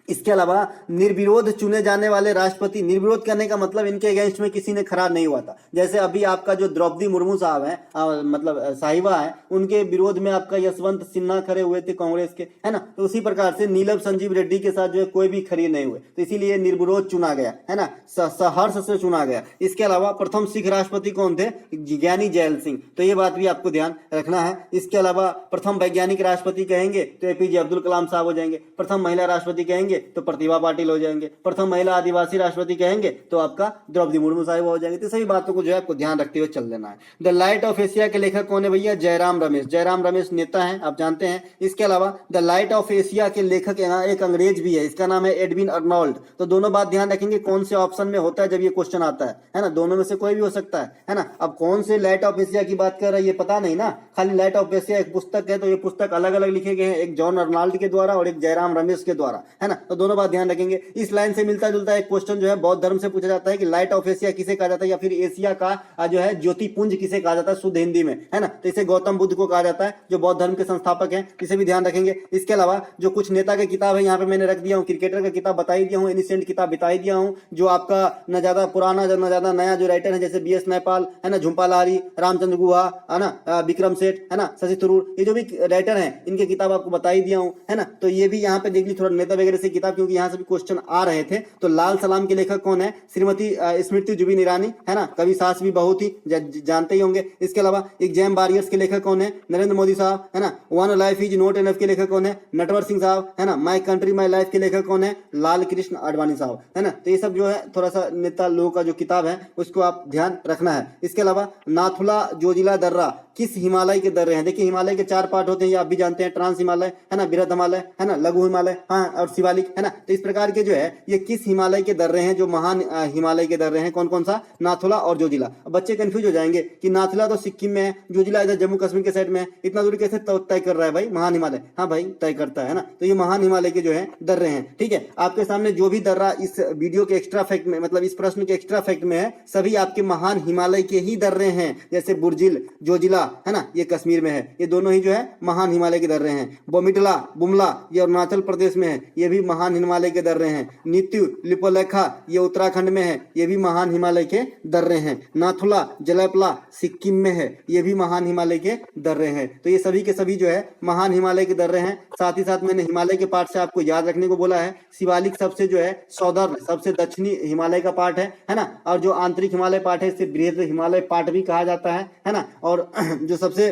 इसके अलावा निर्विरोध चुने जाने वाले राष्ट्रपति, निर्विरोध करने का मतलब इनके अगेंस्ट में किसी ने खड़ा नहीं हुआ था। जैसे अभी आपका जो द्रौपदी मुर्मू साहब हैं मतलब साहिबा हैं, उनके विरोध में आपका यशवंत सिन्हा खड़े हुए थे कांग्रेस के, है ना। तो उसी प्रकार से नीलम संजीव रेड्डी के साथ जो है कोई भी खड़े नहीं हुए, तो इसीलिए निर्विरोध चुना गया, है ना, सहर्ष से चुना गया। इसके अलावा प्रथम सिख राष्ट्रपति कौन थे? ज्ञानी जैल सिंह, तो ये बात भी आपको ध्यान रखना है। इसके अलावा प्रथम वैज्ञानिक राष्ट्रपति कहेंगे तो APJ अब्दुल कलाम साहब हो जाएंगे। प्रथम महिला राष्ट्रपति कहेंगे तो प्रतिभा पाटिल हो जाएंगे। प्रथम महिला आदिवासी राष्ट्रपति कहेंगे तो आपका द्रौपदी मुर्मू साहिब हो जाएंगे। तो सभी बातों को जो है आपको ध्यान रखते हुए चल देना है। द लाइट ऑफ एशिया के लेखक कौन है भैया? जयराम रमेश। जयराम रमेश नेता हैं, आप जानते हैं। इसके अलावा द लाइट ऑफ एशिया के लेखक एक अंग्रेज भी है, इसका नाम है एडविन अर्नोल्ड। तो दोनों बात ध्यान रखेंगे कौन से ऑप्शन में होता है जब ये क्वेश्चन आता है ना। दोनों में से कोई भी हो सकता है ना। अब कौन से लाइट ऑफ एशिया की बात कर रहा है ये पता नहीं ना, खाली लाइट ऑफ एशिया एक पुस्तक है, तो ये पुस्तक अलग अलग लिखे गए हैं, एक जॉन अर्नोल्ड के द्वारा और एक जयराम रमेश के द्वारा, है ना। तो दोनों बात ध्यान रखेंगे। इस लाइन से मिलता जुलता एक क्वेश्चन जो है बौद्ध धर्म से पूछा जाता है कि लाइट ऑफ एशिया किसे कहा जाता है, या फिर एशिया का जो है ज्योति पुंज किसे कहा जाता है शुद्ध हिंदी में, है ना। तो इसे गौतम बुद्ध को कहा जाता है जो बौद्ध धर्म के संस्थापक हैं, इसे भी ध्यान रखेंगे। इसके अलावा जो कुछ नेता की किताब है यहाँ पे मैंने रख दिया हूँ, क्रिकेटर का किताब बता ही दिया हूँ, एनिसेंट किताब बता ही दिया हूँ, जो आपका न ज्यादा पुराना न ज्यादा नया जो राइटर है जैसे BS नैपाल, है ना, झुम्पा लाहिरी, रामचंद्र गुहा, है ना, विक्रम सेठ, है ना, शशि थरूर, ये जो भी राइटर हैं इनके किताब आपको बता ही दिया हूँ, है ना। तो ये भी यहाँ पे देख ली थोड़ा नेता वगैरह से किताब, क्योंकि यहाँ से भी क्वेश्चन आ रहे थे। तो लाल सलाम के लेखक कौन है? श्रीमती स्मृति जुबिन ईरानी, है ना, कभी सास भी बहू थी, जानते ही होंगे। इसके अलावा एग्जाम वॉरियर्स के लेखक कौन है? नरेंद्र मोदी साहब, है ना। One life is not enough के लेखक कौन है? नटवर सिंह साहब, है ना। माई कंट्री माई लाइफ के लेखक कौन है? लाल कृष्ण आडवाणी साहब, है ना। तो ये सब जो है थोड़ा सा नेता लोगों का जो किताब है उसको आप ध्यान रखना है। इसके अलावा नाथुला जोजिला दर्रा किस हिमालय के दर्रे हैं? देखिए हिमालय के 4 पार्ट होते हैं, ये आप भी जानते हैं, ट्रांस हिमालय, है ना, बृहद हिमालय, है ना, लघु हिमालय, हाँ, और शिवालिक, है ना। तो इस प्रकार के जो है ये किस हिमालय के दर्रे हैं, जो महान हिमालय के दर्रे हैं? कौन कौन सा? नाथुला और जोजिला। अब बच्चे कंफ्यूज हो जाएंगे कि नाथुला तो सिक्किम में है, जोजिला इधर जम्मू कश्मीर के साइड में है, इतना दूर कैसे तय कर रहा है भाई? महान हिमालय, हाँ भाई तय करता है ना। तो ये महान हिमालय के जो है दर्रे हैं, ठीक है। आपके सामने जो भी दर्रा इस वीडियो के एक्स्ट्रा फैक्ट में, मतलब इस प्रश्न के एक्स्ट्रा फैक्ट में है, सभी आपके महान हिमालय के ही दर्रे हैं। जैसे बुर्जिल, जोजिला, है ना, ये कश्मीर में है, ये दोनों ही जो है महान हिमालय के दर्रे हैं। बोमिटला, बुमला, ये अरुणाचल प्रदेश में है, ये भी महान हिमालय के दर्रे हैं। नीत्यु, लिपोलेखा, ये उत्तराखंड में है, ये भी महान हिमालय के दर्रे हैं। नाथुला, जलैपला सिक्किम में है, ये भी महान हिमालय के दर्रे हैं। तो ये सभी के सभी जो है महान हिमालय के दर्रे हैं। साथ ही साथ मैंने हिमालय के पार्ट से आपको याद रखने को बोला है। शिवालिक सबसे जो है सौदर्न, सबसे दक्षिणी हिमालय का पार्ट है ना। और जो आंतरिक हिमालय पार्ट है इसे बृहद हिमालय पार्ट भी कहा जाता है ना। और जो सबसे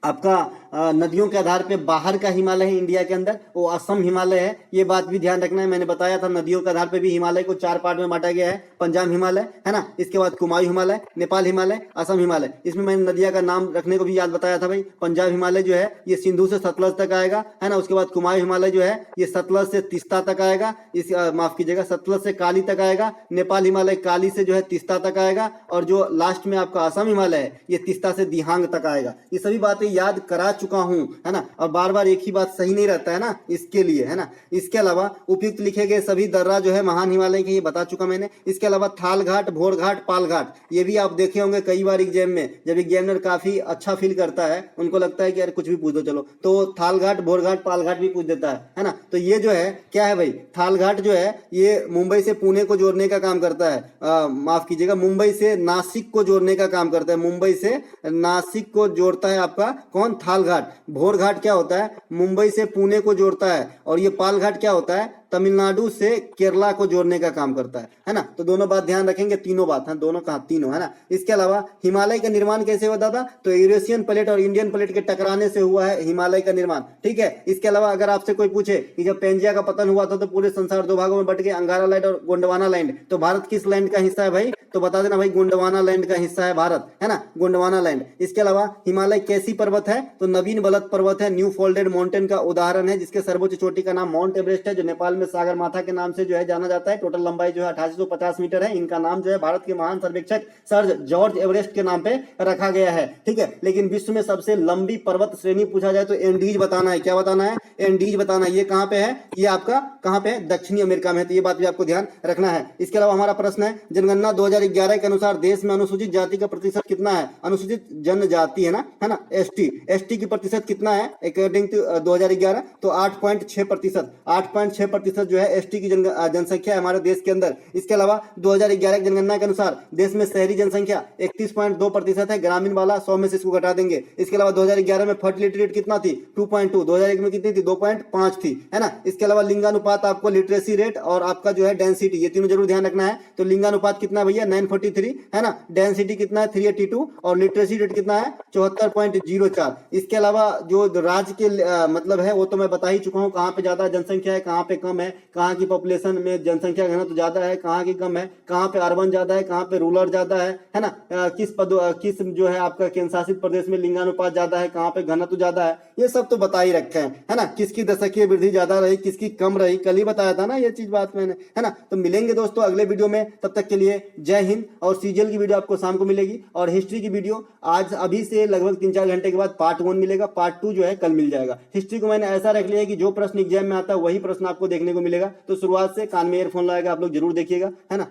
आपका नदियों के आधार पे बाहर का हिमालय है इंडिया के अंदर, वो असम हिमालय है। ये बात भी ध्यान रखना है, मैंने बताया था नदियों के आधार पे भी हिमालय को 4 पार्ट में बांटा गया है। पंजाब हिमालय है ना, इसके बाद कुमायूं हिमालय, नेपाल हिमालय, असम हिमालय। इसमें मैंने नदियां का नाम रखने को भी याद बताया था भाई। पंजाब हिमालय जो है ये सिंधु से सतलज तक आएगा, है ना। उसके बाद कुमायूं हिमालय जो है ये सतलज से तीस्ता तक आएगा, इस माफ कीजिएगा, सतलज से काली तक आएगा। नेपाल हिमालय काली से जो है तीस्ता तक आएगा, और जो लास्ट में आपका असम हिमालय है ये तीस्ता से दिहांग तक आएगा। ये सभी बातें याद करा चुका हूं, है ना। और बार बार एक ही बात सही नहीं रहता है ना, इसके लिए, है ना। इसके अलावा उपयुक्त लिखे गए सभी दर्रा जो है महान हिमालय के, ये बता चुका मैंने। इसके अलावा थाल घाट, भोर घाट, पाल घाट, ये भी आप देखे होंगे कई बार एग्जाम में। जब एग्जामिनर काफी अच्छा फील करता है, उनको लगता है कि यार कुछ भी पूछ दो चलो, तो थाल घाट, भोर घाट, पाल घाट भी पूछ देता है ना। तो ये जो है क्या है भाई, थाल घाट जो है ये मुंबई से पुणे को जोड़ने का काम करता है, माफ कीजिएगा, मुंबई से नासिक को जोड़ने का काम करता है। मुंबई से नासिक को जोड़ता है आपका कौन, थाल घाट। भोर घाट क्या होता है, मुंबई से पुणे को जोड़ता है। और ये पाल घाट क्या होता है, तमिलनाडु से केरला को जोड़ने का काम करता है ना। तो दोनों बात ध्यान रखेंगे, तीनों बात है, दोनों कहा, तीनों, है ना। इसके अलावा हिमालय का निर्माण कैसे हुआ दादा, तो यूरेशियन प्लेट और इंडियन प्लेट के टकराने से हुआ है हिमालय का निर्माण, ठीक है। इसके अलावा अगर आपसे कोई पूछे कि जब पेंजिया का पतन हुआ था तो पूरे संसार 2 भागों में बट गए, अंगारा लैंड और गोंडवाना लैंड, तो भारत किस लैंड का हिस्सा है भाई, तो बता देना भाई, गोंडवाना लैंड का हिस्सा है भारत, है ना, गोंडवाना लैंड। इसके अलावा हिमालय कैसी पर्वत है, तो नवीन बलत पर्वत है, न्यू फोल्डेड माउंटेन का उदाहरण है, जिसके सर्वोच्च चोटी का नाम माउंट एवरेस्ट है, जो नेपाल में सागर माथा के नाम से जो है जाना जाता है। टोटल लंबाई जो है 2850 मीटर है। इनका नाम जो है भारत के महान सर्वेक्षक सर जॉर्ज एवरेस्ट के नाम पे रखा गया है, ठीक है। लेकिन विश्व में सबसे लंबी पर्वत श्रेणी पूछा जाए तो एंडीज बताना है। क्या बताना है, एंडीज बताना है। ये कहां पे है, ये आपका कहां पे है, दक्षिणी अमेरिका में है। तो ये बात भी आपको ध्यान रखना है। इसके अलावा हमारा प्रश्न है, जनगणना 2011 के अनुसार देश में अनुसूचित जाति का प्रतिशत कितना है, अनुसूचित जनजाति है ना, एसटी की प्रतिशत कितना है अकॉर्डिंग टू 2011, तो 8.6%, 8.6% जो है एसटी की जनसंख्या है हमारे देश के अंदर। इसके अलावा 2011 की जनगणना के अनुसार देश में शहरी जनसंख्या 31.2% है, ग्रामीण वाला 100 में से इसको घटा देंगे। इसके अलावा 2011 में फर्टिलिटी रेट कितना थी, 2.2, 2001 में कितनी थी, 2.5 थी, है ना। इसके अलावा लिंगानुपात आपको लिटरेसी रेट और आपका जो है डेंसिटी, ये तीनों जरूर ध्यान रखना है। तो लिंगानुपात कितना भैया 943, है ना, डेंसिटी कितना है 382, और लिटरेसी रेट कितना है 74.04। इसके अलावा जो राज्य के मतलब है वो तो मैं बता ही चुका हूँ, कहाँ पे ज्यादा जनसंख्या है, कहाँ पे कम है, कहाँ की पॉपुलेशन में जनसंख्या घनत्व ज्यादा है, कहाँ की कम है, कहाँ पे अर्बन ज्यादा है, कहाँ पे रूरल ज्यादा है ना। किस जो है आपका केंद्र शासित प्रदेश में लिंगानुपात ज्यादा है, कहाँ पे घनत्व ज्यादा है, ये सब तो बता ही रखे हैं, है ना। किसकी दशकीय वृद्धि ज्यादा रही, किसकी कम रही, कल ही बताया था ना ये चीज बात मैंने, है ना। तो मिलेंगे दोस्तों अगले वीडियो में, तब तक के लिए जय हिंद। और सीजीएल की वीडियो आपको शाम को मिलेगी, और हिस्ट्री की वीडियो आज अभी से लगभग 3-4 घंटे के बाद पार्ट 1 मिलेगा, पार्ट 2 जो है कल मिल जाएगा। हिस्ट्री को मैंने ऐसा रख लिया है कि जो प्रश्न एग्जाम में आता है वही प्रश्न आपको देखने को मिलेगा। तो शुरुआत से कान में ईयरफोन लगाकर आप लोग जरूर देखिएगा, है ना।